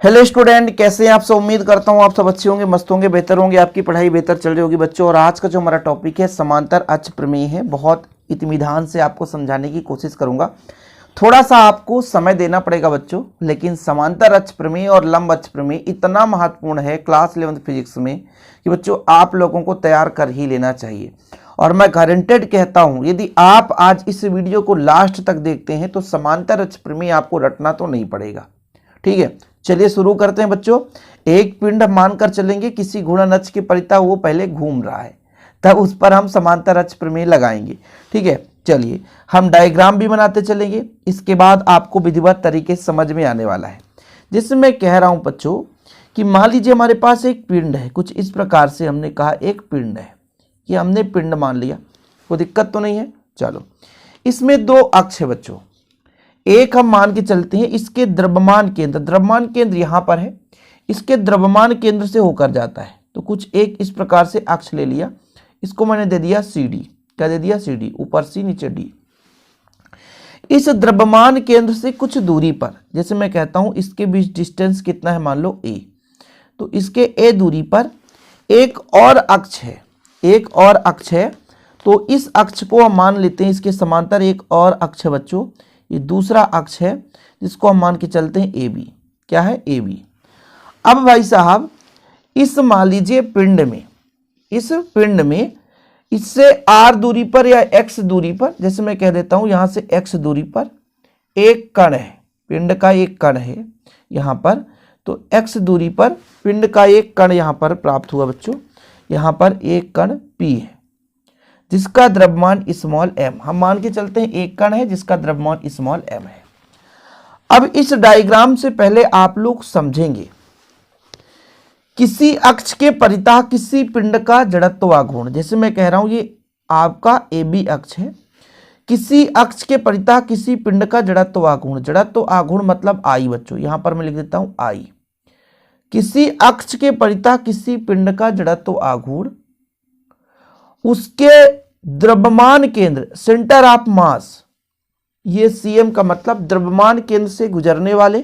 Hello student, कैसे हैं आप सब। उम्मीद करता हूं आप सब अच्छे होंगे, मस्त होंगे, बेहतर होंगे, आपकी पढ़ाई बेहतर चल रही होगी बच्चों। और आज का जो हमारा टॉपिक है समांतर अच प्रमेय है। बहुत इत्मीनान से आपको समझाने की कोशिश करूंगा। थोड़ा सा आपको समय देना पड़ेगा बच्चों, लेकिन समांतर अच प्रमेय और लंब अच प्रमेय इतना महत्वपूर्ण है क्लास 11th फिजिक्स में कि बच्चों आप लोगों को तैयार कर ही लेना चाहिए। और मैं गारंटेड कहता हूं, यदि आप आज इस वीडियो को लास्ट तक देखते हैं तो समांतर अच प्रमेय आपको रटना तो नहीं पड़ेगा। ठीक है, चलिए शुरू करते हैं बच्चों। एक पिंड मानकर चलेंगे, किसी घूर्णन अक्ष के परितः वो पहले घूम रहा है, तब उस पर हम समांतर अक्ष प्रमेय लगाएंगे। ठीक है, चलिए हम डायग्राम भी बनाते चलेंगे। इसके बाद आपको विधिवत तरीके से समझ में आने वाला है। जिसमें मैं कह रहा हूं बच्चों कि मान लीजिए हमारे पास एक पिंड है, कुछ इस प्रकार से हमने कहा एक पिंड है, ये हमने पिंड मान लिया, कोई दिक्कत तो नहीं है। चलो, इसमें दो अक्ष है बच्चों। एक हम मान के चलते हैं इसके द्रव्यमान केंद्र यहां पर है, इसके द्रव्यमान केंद्र से होकर जाता है। तो कुछ एक इस प्रकार से अक्ष ले लिया, इसको मैंने दे दिया सी डी। क्या दे दिया? सी डी, ऊपर सी नीचे डी। इस द्रव्यमान केंद्र से कुछ दूरी पर, जैसे मैं कहता हूं इसके बीच डिस्टेंस कितना है, मान लो ए, तो इसके ए दूरी पर एक और अक्ष है, एक और अक्ष है। तो इस अक्ष को हम मान लेते हैं इसके समांतर एक और अक्ष है बच्चों, ये दूसरा अक्ष है जिसको हम मान के चलते हैं ए बी। क्या है? A b. अब भाई साहब, इस मान लीजिए पिंड में, इस पिंड में इससे आर दूरी पर या एक्स दूरी पर, जैसे मैं कह देता हूं यहां से एक्स दूरी पर एक कण है, पिंड का एक कण है यहां पर। तो एक्स दूरी पर पिंड का एक कण यहां पर प्राप्त हुआ बच्चों। यहां पर एक कण पी है जिसका द्रव्यमान स्मॉल एम, हम मान के चलते हैं एक कण है जिसका द्रव्यमान स्मॉल एम है। अब इस डायग्राम से पहले आप लोग समझेंगे, किसी अक्ष के परितः किसी पिंड का जड़त्व आघूर्ण, जैसे मैं कह रहा हूं ये आपका ए बी अक्ष है, किसी अक्ष के परितः किसी पिंड का जड़त्व आघूर्ण, जड़त्व आघूर्ण मतलब आई बच्चों, यहां पर मैं लिख देता हूं आई। किसी अक्ष के परितः किसी पिंड का जड़त्व आघूर्ण, उसके द्रव्यमान केंद्र, सेंटर ऑफ मास, ये सीएम का मतलब द्रव्यमान केंद्र से गुजरने वाले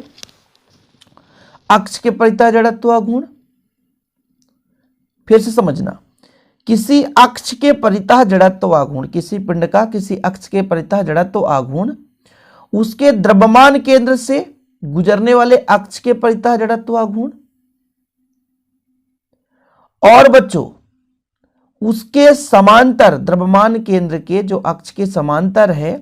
अक्ष के परितः जड़त्व आघूर्ण। फिर से समझना, किसी अक्ष के परितः जड़त्व आघूर्ण, किसी पिंड का किसी अक्ष के परितः जड़त्व आघूर्ण, उसके द्रव्यमान केंद्र से गुजरने वाले अक्ष के परितः जड़त्व आघूर्ण, और बच्चों उसके समांतर द्रव्यमान केंद्र के जो अक्ष के समांतर है,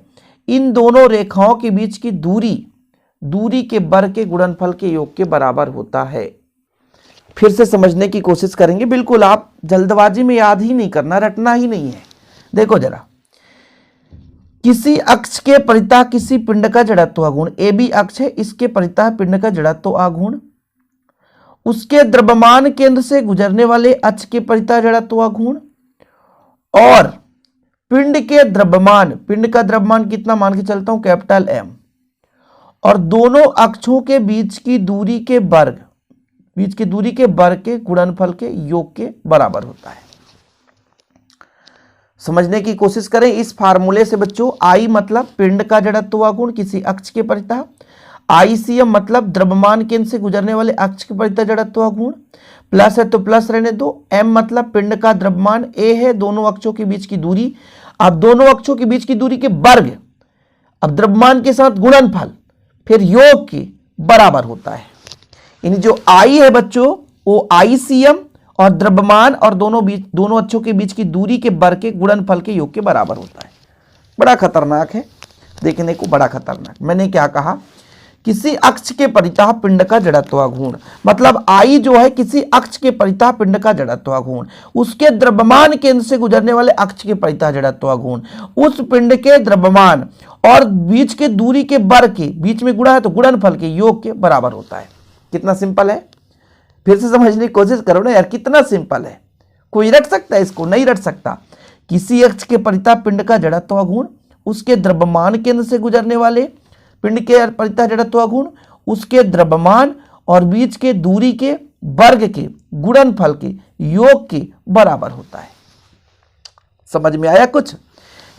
इन दोनों रेखाओं के बीच की दूरी के वर्ग के गुणनफल के योग के बराबर होता है। फिर से समझने की कोशिश करेंगे, बिल्कुल आप जल्दबाजी में याद ही नहीं करना, रटना ही नहीं है। देखो जरा, किसी अक्ष के परितः किसी पिंड का जड़त्व आघूर्ण, ए बी अक्ष है, इसके परितः पिंड का जड़त्व आघूर्ण, उसके द्रव्यमान केंद्र से गुजरने वाले अक्ष के परितः जड़त्व आघूर्ण, और पिंड के द्रव्यमान, पिंड का द्रव्यमान कितना मान के चलता हूं, कैपिटल एम, और दोनों अक्षों के बीच की दूरी के वर्ग, बीच की दूरी के वर्ग के गुणनफल के योग के बराबर होता है। समझने की कोशिश करें इस फार्मूले से बच्चों। आई मतलब पिंड का जड़त्व आघूर्ण किसी अक्ष के परितः, आईसीएम मतलब द्रव्यमान केंद्र से गुजरने वाले अक्ष के परितः जड़त्व आघूर्ण, प्लस है तो प्लस रहने दो, एम मतलब पिंड का द्रव्यमान, ए है दोनों अक्षों के बीच की दूरी, अब दोनों अक्षों के बीच की दूरी के वर्ग, अब द्रव्यमान के साथ गुणनफल, फिर योग के बराबर होता है। यानी जो आई है बच्चों वो आईसीएम और द्रव्यमान और दोनों अक्षों के बीच की दूरी के वर्ग के गुणनफल के योग के बराबर होता है। बड़ा खतरनाक है देखने को, बड़ा खतरनाक। मैंने क्या कहा, किसी अक्ष के परितः पिंड का जड़त्व आघूर्ण, मतलब आई जो है किसी अक्ष के परितः पिंड का जड़त्व आघूर्ण, उसके द्रव्यमान केंद्र से गुजरने वाले अक्ष के परितः जड़त्व आघूर्ण, उस पिंड के द्रव्यमान और बीच के दूरी के वर्ग के बीच में गुणा है तो गुणनफल के योग के बराबर होता है। कितना सिंपल है, फिर से समझने की कोशिश करो ना यार, कितना सिंपल है। कोई रट सकता है इसको? नहीं रट सकता। किसी अक्ष के परितः पिंड का जड़त्व आघूर्ण, उसके द्रव्यमान केंद्र से गुजरने वाले पिंड के परितः जड़त्व आघूर्ण, उसके द्रव्यमान और बीच के दूरी के वर्ग के गुणनफल के योग के बराबर होता है। समझ में आया कुछ?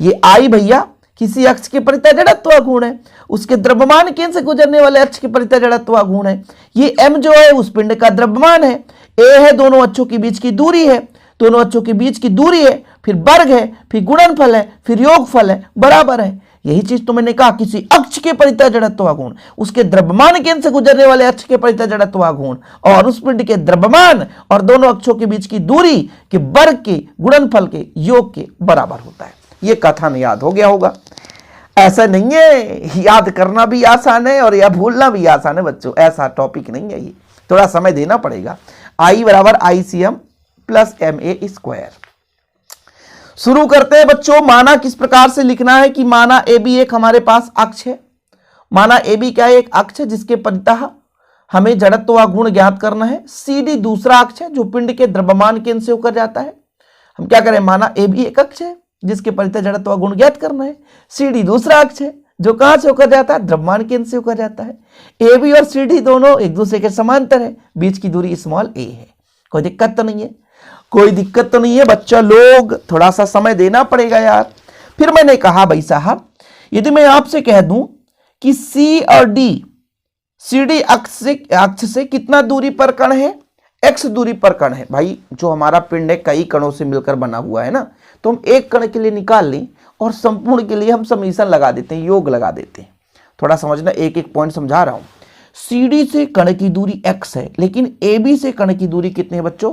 ये आई भैया किसी अक्ष के परितः जड़त्व गुण है, उसके द्रव्यमान केंद्र से गुजरने वाले अक्ष के परितः जड़त्व गुण है। ये m जो है उस पिंड का द्रव्यमान है, a है दोनों अक्षों के बीच की दूरी है, दोनों अक्षों के बीच की दूरी है, फिर वर्ग है, फिर गुणनफल है, फिर योगफल है, बराबर है। यही चीज तो मैंने कहा, किसी अक्ष के परितः जड़त्व गुण, उसके द्रव्यमान केंद्र से गुजरने वाले अक्ष के परितः जड़त्व गुण और उस पिंड के द्रव्यमान और दोनों अक्षों के बीच की दूरी के वर्ग के गुणनफल के योग के बराबर होता है। ये कथन याद हो गया होगा। ऐसा नहीं है, याद करना भी आसान है और या भूलना भी आसान है बच्चों, ऐसा टॉपिक नहीं है, ये थोड़ा समय देना पड़ेगा। I बराबर ICM प्लस MA²। शुरू करते हैं बच्चों। माना किस प्रकार से लिखना है कि माना AB एक हमारे पास अक्ष है, माना AB क्या है, एक अक्ष है जिसके परितः हमें जड़त्व गुण ज्ञात करना है। CD दूसरा अक्ष है जो पिंड के द्रव्यमान केंद्र से होकर जाता है। हम क्या करें, माना AB एक अक्ष है जिसके परितः जड़त्व गुण ज्ञात करना है। CD दूसरा अक्ष है जो कहां से होकर जाता है, द्रव्यमान केंद्र से होकर जाता है। AB और CD दोनों एक दूसरे के समांतर है, बीच की दूरी स्मॉल a है। कोई दिक्कत तो नहीं है, कोई दिक्कत तो नहीं है बच्चा लोग, थोड़ा सा समय देना पड़ेगा यार। फिर मैंने कहा भाई साहब, यदि मैं आपसे कह दूं कि C और D CD अक्ष से कितना दूरी पर कण है, x दूरी पर कण है। भाई जो हमारा पिंड है कई कणों से मिलकर बना हुआ है ना, तो हम एक कण के लिए निकाल लें और संपूर्ण के लिए हम समीशन लगा देते हैं, योग लगा देते हैं। थोड़ा समझना, एक एक पॉइंट समझा रहा हूं। CD से कण की दूरी x है, लेकिन AB से कण की दूरी कितनी है बच्चों,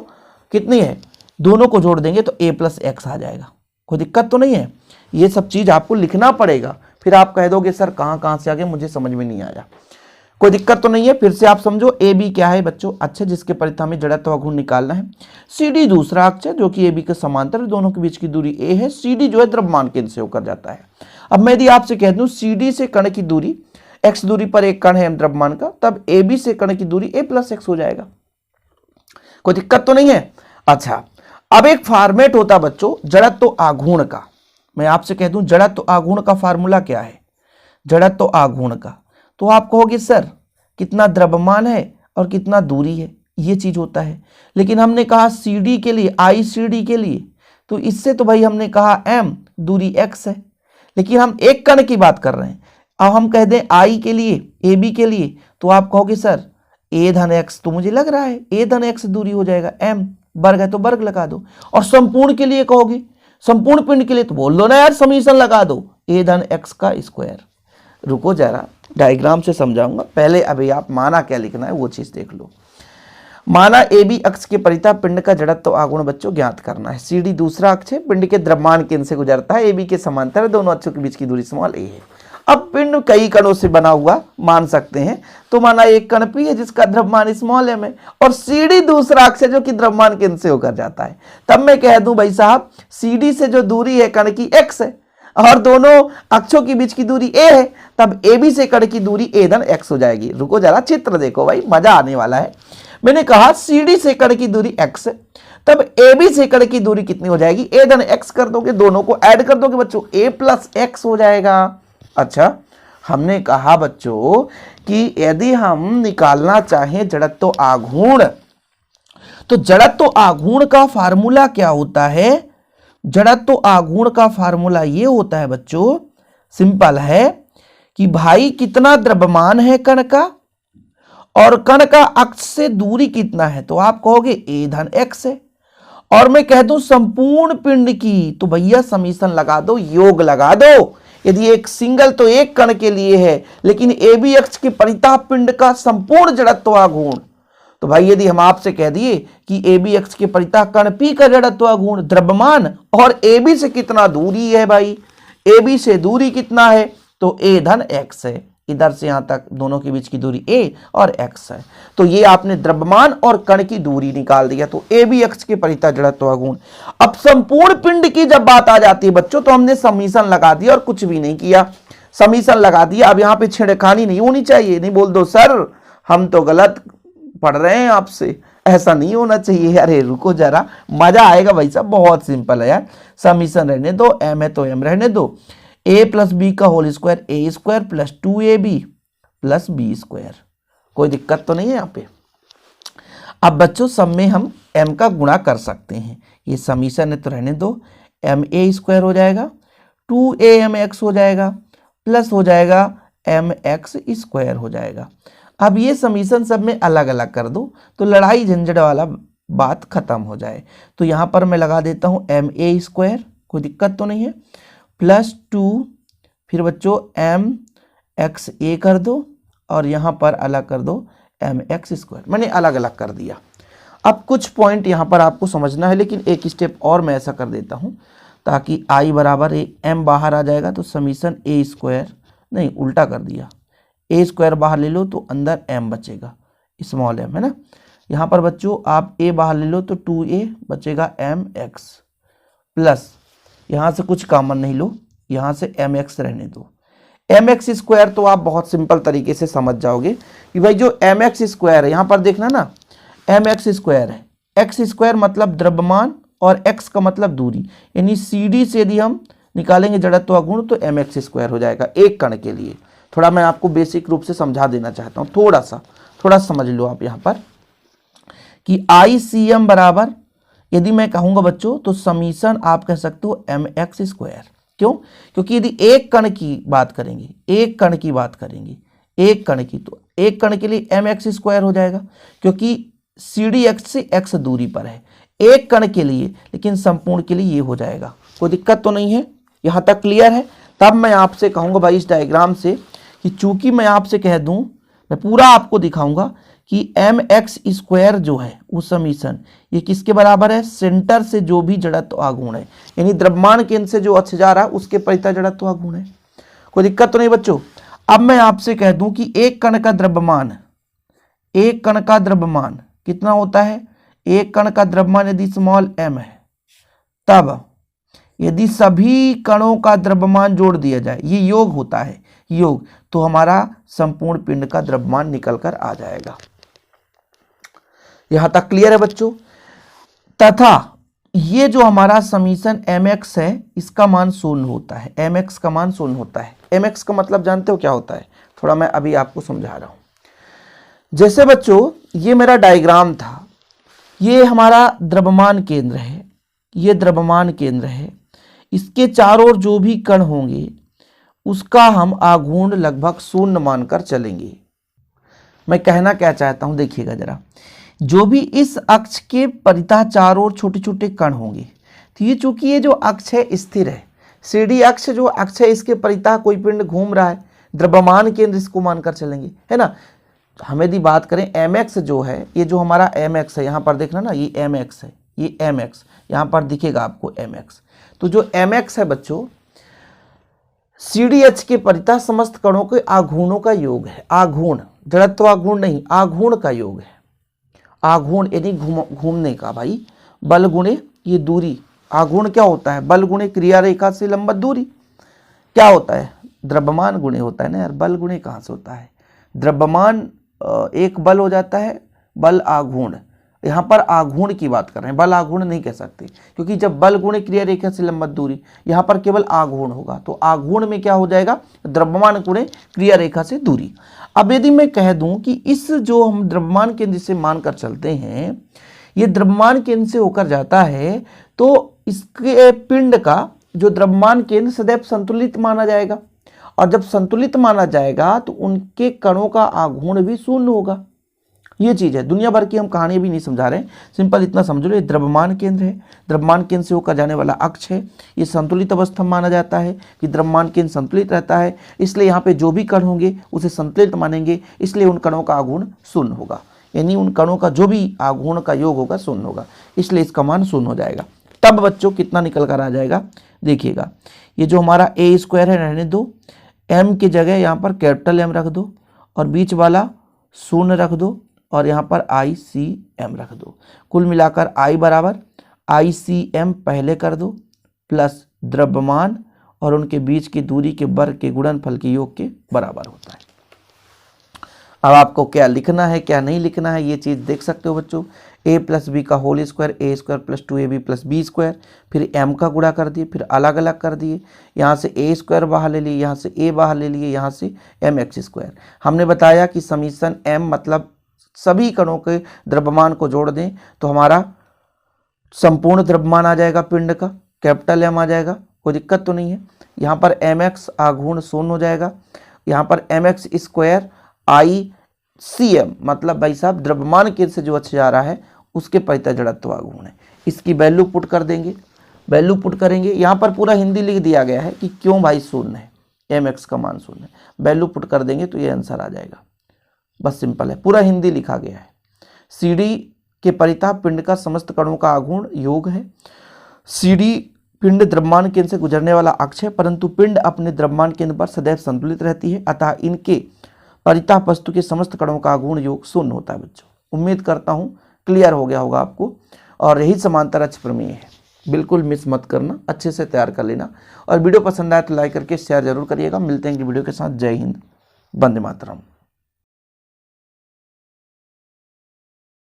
कितनी है, दोनों को जोड़ देंगे तो a प्लस x आ जाएगा। कोई दिक्कत तो नहीं है, ये सब चीज आपको लिखना पड़ेगा। फिर आप कह दोगे सर कहां से आ गए, मुझे समझ में नहीं आया। कोई दिक्कत तो नहीं है, फिर से आप समझो। AB क्या है बच्चों, अच्छा जिसके परितः हमें जड़त्व गुण निकालना है। CD दूसरा अक्ष है जो कि AB के समांतर, दोनों के बीच की दूरी a है। CD जो है द्रव्यमान केंद्र से होकर जाता है। अब मैं यदि आपसे कह दूं CD से कण की दूरी x दूरी पर एक कण है m द्रव्यमान का, तब AB से कण की दूरी a प्लस x हो जाएगा। कोई दिक्कत तो नहीं है। अच्छा, अब एक फॉर्मेट होता बच्चों जड़त्व आघूर्ण का। मैं आपसे कह दूं जड़त्व आघूर्ण का फार्मूला क्या है, जड़त्व आघूर्ण का, तो आप कहोगे सर कितना द्रव्यमान है और कितना दूरी है, ये चीज होता है। लेकिन हमने कहा CD के लिए, ICD के लिए, तो इससे तो भाई हमने कहा m दूरी x है, लेकिन हम एक कण की बात कर रहे हैं। अब हम कह दें I के लिए, AB के लिए, तो आप कहोगे सर a धन x, तो मुझे लग रहा है a धन x दूरी हो जाएगा, m वर्ग है तो वर्ग लगा दो। और संपूर्ण के लिए कहोगे, संपूर्ण पिंड के लिए तो बोल दो ना यार, समीशन लगा दो a धन x का स्क्वायर। रुको जरा, डायग्राम से समझाऊंगा, पहले अभी आप माना क्या लिखना है वो चीज देख लो। माना AB अक्ष के परितः पिंड का जड़त्व आघूर्ण बच्चों ज्ञात करना है। CD दूसरा अक्ष है, पिंड के द्रव्यमान केंद्र से गुजरता है, AB के समांतर है, दोनों अक्षों के बीच की दूरी स्मॉल a है। अब पिंड कई कणों से बना हुआ मान सकते हैं, तो माना एक कण P है जिसका द्रव्यमान स्मॉल m है, और CD दूसरा अक्ष है जो कि द्रव्यमान केंद्र से होकर जाता है। तब मैं कह दूं भाई साहब CD से जो दूरी है कण की x है और दोनों अक्षों के बीच की दूरी a है, तब AB से कण की दूरी a धन x हो जाएगी। रुको जरा चित्र देखो भाई, मजा आने वाला है। मैंने कहा CD से कण की दूरी x है, तब AB से कण की दूरी कितनी हो जाएगी, a धन x कर दोगे, दोनों को ऐड कर दोगे बच्चों, a प्लस x हो जाएगा। अच्छा, हमने कहा बच्चों कि यदि हम निकालना चाहें जड़त्व आघूर्ण, तो जड़त्व आघूर्ण का फार्मूला क्या होता है, जड़त्व आघूर्ण का फार्मूला ये होता है बच्चों, सिंपल है कि भाई कितना द्रव्यमान है कण का और कण का अक्ष से दूरी कितना है, तो आप कहोगे a धन x है। और मैं कह दूं संपूर्ण पिंड की, तो भैया समीशन लगा दो, योग लगा दो। यदि एक सिंगल तो एक कण के लिए है, लेकिन AB अक्ष के परितः पिंड का संपूर्ण जड़त्व आघूर्ण, तो भाई यदि हम आपसे कह दिए कि AB अक्ष के परितः कण P का जड़त्व आघूर्ण द्रव्यमान और AB से कितना दूरी है, भाई AB से दूरी कितना है, तो a धन x है। इधर से यहां तक दोनों के बीच की दूरी a और x है। तो ये आपने द्रव्यमान और कण की दूरी निकाल दिया, तो AB अक्ष के परितः जड़त्व आघूर्ण। अब संपूर्ण पिंड की जब बात आ जाती है बच्चों, तो हमने समीशन लगा दिया और कुछ भी नहीं किया, समीशन लगा दिया। अब यहां पे छेड़खानी नहीं होनी चाहिए, नहीं बोल दो सर हम तो गलत पढ़ रहे हैं आपसे, ऐसा नहीं होना चाहिए। अरे रुको जरा, मजा आएगा भाई साहब, बहुत सिंपल है यार। समीशन रहने दो, m है तो m रहने दो, a प्लस बी का whole square a square plus 2ab plus b square. कोई दिक्कत तो नहीं है यहाँ पे। अब बच्चों सब में हम m का गुणा कर सकते हैं, ये समीशन है तो रहने दो, ma स्क्वायर हो जाएगा 2amx हो जाएगा प्लस हो जाएगा mx स्क्वायर हो जाएगा। अब ये समीशन सब में अलग अलग कर दो तो लड़ाई झंझट वाला बात खत्म हो जाए। तो यहाँ पर मैं लगा देता हूँ ma स्क्वायर, कोई दिक्कत तो नहीं है, प्लस 2 फिर बच्चों mxa कर दो और यहाँ पर अलग कर दो mx स्क्वायर। मैंने अलग अलग कर दिया। अब कुछ पॉइंट यहाँ पर आपको समझना है, लेकिन एक स्टेप और मैं ऐसा कर देता हूँ ताकि i बराबर m बाहर आ जाएगा तो समीशन a स्क्वायर, नहीं उल्टा कर दिया, a स्क्वायर बाहर ले लो तो अंदर m बचेगा, स्मॉल m है ना। यहाँ पर बच्चों आप a बाहर ले लो तो 2a बचेगा mx प्लस यहाँ से कुछ कॉमन नहीं लो, यहाँ से mx रहने दो। mx स्क्वायर तो आप बहुत सिंपल तरीके से समझ जाओगे कि भाई जो mx स्क्वायर है, यहाँ पर देखना ना mx स्क्वायर है, x स्क्वायर मतलब द्रव्यमान और x का मतलब दूरी, यानी CD से यदि हम निकालेंगे जड़त्व गुण तो mx स्क्वायर हो जाएगा एक कण के लिए। थोड़ा मैं आपको बेसिक रूप से समझा देना चाहता हूँ, थोड़ा समझ लो आप यहाँ पर कि ICM बराबर यदि मैं कहूँगा बच्चों तो समीशन आप कह सकते हो mx स्क्वायर। क्यों? क्योंकि यदि एक कण की बात करेंगे, एक कण की तो एक कण के लिए mx स्क्वायर हो जाएगा क्योंकि CDX से x दूरी पर है एक कण के लिए, लेकिन संपूर्ण के लिए ये हो जाएगा। कोई दिक्कत तो नहीं है, यहाँ तक क्लियर है। तब मैं आपसे कहूँगा भाई इस डायग्राम से कि चूंकि मैं आपसे कह दूँ, मैं पूरा आपको दिखाऊंगा कि mx स्क्वायर जो है वो समीशन ये किसके बराबर है, सेंटर से जो भी जड़त्व आघूर्ण है, यानी द्रव्यमान केंद्र से जो अक्ष जा रहा है उसके परितः जड़त्व आघूर्ण है। कोई दिक्कत तो नहीं बच्चों। अब मैं आपसे कह दूं कि एक कण का द्रव्यमान कितना होता है, एक कण का द्रव्यमान यदि स्मॉल m है, तब यदि सभी कणों का द्रव्यमान जोड़ दिया जाए, ये योग होता है योग, तो हमारा संपूर्ण पिंड का द्रव्यमान निकल कर आ जाएगा। यहां तक क्लियर है बच्चों। तथा ये जो हमारा समीशन mx है इसका मान शून्य होता है, mx का मान शून्य होता है। mx का मतलब जानते हो क्या होता है, थोड़ा मैं अभी आपको समझा रहा हूं। जैसे बच्चों ये मेरा डायग्राम था, ये हमारा द्रव्यमान केंद्र है, ये द्रव्यमान केंद्र है, इसके चारों ओर जो भी कण होंगे उसका हम आघूर्ण लगभग शून्य मानकर चलेंगे। मैं कहना क्या चाहता हूं देखिएगा जरा, जो भी इस अक्ष के परितः चारों ओर छोटे छोटे कण होंगे, तो ये चूंकि ये जो अक्ष है स्थिर है, CD अक्ष जो अक्ष है इसके परितः कोई पिंड घूम रहा है, द्रव्यमान केंद्र इसको मानकर चलेंगे, है ना। हम यदि बात करें mx जो है, ये जो हमारा mx है, यहाँ पर देखना ना ये mx है, ये mx यहाँ पर दिखेगा आपको mx। तो जो mx है बच्चों CDH के परितः समस्त कणों के आघूर्णों का योग है। आघूर्ण जड़त्व आघूर्ण नहीं, आघूर्ण का योग है। आघूर्ण यानी घूमने का भाई, बल गुणे ये दूरी। आघूर्ण क्या होता है, बल गुणे क्रिया रेखा से लंबवत दूरी। क्या होता है, द्रव्यमान गुणे होता है ना यार, बल गुणे कहाँ से होता है। द्रव्यमान एक बल हो जाता है, बल आघूर्ण। यहाँ पर आघूर्ण की बात कर रहे हैं, बल आघूर्ण नहीं कह सकते, क्योंकि जब बल गुणे क्रिया रेखा से लंबवत दूरी, यहाँ पर केवल आघूर्ण होगा। तो आघूर्ण में क्या हो जाएगा, द्रव्यमान गुणे क्रिया रेखा से दूरी। अब यदि मैं कह दूं कि इस जो हम द्रव्यमान केंद्र से मानकर चलते हैं, ये द्रव्यमान केंद्र से होकर जाता है, तो इसके पिंड का जो द्रव्यमान केंद्र सदैव संतुलित माना जाएगा, और जब संतुलित माना जाएगा तो उनके कणों का आघूर्ण भी शून्य होगा। ये चीज है, दुनिया भर की हम कहानी भी नहीं समझा रहे हैं, सिंपल इतना समझ लो, ये द्रव्यमान केंद्र है, द्रव्यमान केंद्र से होकर जाने वाला अक्ष है, ये संतुलित अवस्था माना जाता है कि द्रव्यमान केंद्र संतुलित रहता है, इसलिए यहाँ पे जो भी कण होंगे उसे संतुलित मानेंगे, इसलिए उन कणों का आघूर्ण शून्य होगा, यानी उन कणों का जो भी आघूर्ण का योग होगा शून्य होगा, इसलिए इसका मान शून्य हो जाएगा। तब बच्चों कितना निकल कर आ जाएगा, देखिएगा ये जो हमारा a स्क्वायर है रहने दो, m की जगह यहाँ पर कैपिटल M रख दो और बीच वाला शून्य रख दो और यहाँ पर ICM रख दो। कुल मिलाकर I बराबर ICM पहले कर दो प्लस द्रव्यमान और उनके बीच की दूरी के वर्ग के गुणनफल के योग के बराबर होता है। अब आपको क्या लिखना है क्या नहीं लिखना है ये चीज़ देख सकते हो बच्चों। a प्लस बी का whole square, a square plus 2ab plus b square, फिर m का गुणा कर दिए, फिर अलग अलग कर दिए, यहाँ से a स्क्वायर बाहर ले लिए, यहाँ से a बाहर ले लिए, यहाँ से mx स्क्वायर। हमने बताया कि समीशन m मतलब सभी कणों के द्रव्यमान को जोड़ दें तो हमारा संपूर्ण द्रव्यमान आ जाएगा पिंड का, कैपिटल M आ जाएगा, कोई दिक्कत तो नहीं है। यहाँ पर mx आघूर्ण शून्य हो जाएगा। यहाँ पर mx स्क्वायर आई सी एम, मतलब भाई साहब द्रव्यमान केंद्र से जो अच्छा जा रहा है उसके परितः जड़त्व आघूर्ण है। इसकी वैल्यू पुट कर देंगे, वैल्यू पुट करेंगे। यहाँ पर पूरा हिंदी लिख दिया गया है कि क्यों भाई शून्य है, mx का मान शून्य है। वैल्यू पुट कर देंगे तो ये आंसर आ जाएगा। बस सिंपल है, पूरा हिंदी लिखा गया है। CD के परितः पिंड का समस्त कणों का आघूर्ण योग है। CD पिंड द्रव्यमान केंद्र से गुजरने वाला अक्ष है, परंतु पिंड अपने द्रव्यमान केंद्र पर सदैव संतुलित रहती है, अतः इनके परितः वस्तु के समस्त कणों का आघूर्ण योग शून्य होता है। बच्चों उम्मीद करता हूँ क्लियर हो गया होगा आपको, और यही समांतर अक्ष प्रमेय है। बिल्कुल मिस मत करना, अच्छे से तैयार कर लेना, और वीडियो पसंद आए तो लाइक करके शेयर जरूर करिएगा। मिलते हैं वीडियो के साथ। जय हिंद, वंदे मातरम।